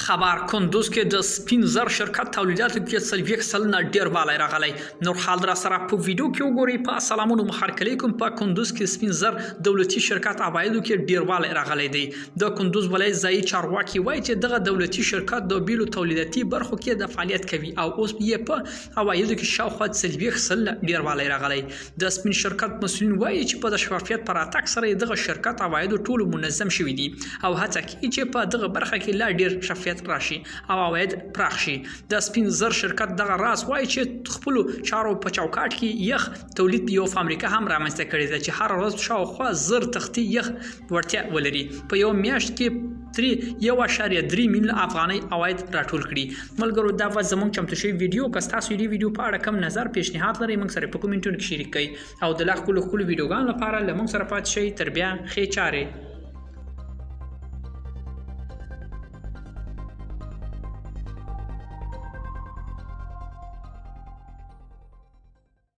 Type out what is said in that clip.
خبر کندوز کې د سپین زر شرکت تولیداتو کې څلوېښت سلنه ډیر والی راغلی. نور حال را سره په ویډیو کې وګورئ. په سلامونو مخارک علیکم. په کندوز کې سپین زر دولتي شرکت عوایدو کې ډیر والی راغلی دی. د کندوز ولایت ځایي چارواکي وایي چې دغه دولتي شرکت د بیلو تولیداتي برخو کې د فعالیت کوي او اوس یې په عوایدو کې شاوخوا څلوېښت سلنه ډیر والی راغلی. د سپین شرکت مسؤلین وایي چې په د شفافیت پر راتګ سره دغه شرکت عوایدو ټولو منظم شوي دي او هڅه کوي چې په دغه برخه کې لا ډیر شفافیت راشي او عواید پراخ شي. د سپین زر شرکت دغه راز وایي چې خپلو چارو په چوکاټ کې یخ تولید یو فابریکه هم رامنځته کړې ده چې هر ورځ شاوخوا زر تختې یخ وړتیا ولري. په یو میاشت کې 1.3 میلیون افغانۍ عواید راټول کړي. ملګرو دا و زموږ چمتو شوی ویډیو. که تاسو دې ویډیو په اړه کوم نظر پیشنهاد لرئ موږ سره په کومنټونو کې شریک کړئ او د لا ښکلو ویډیوګانو لپاره له موږ سره پاتې شئ. تر بیا ښې چارې.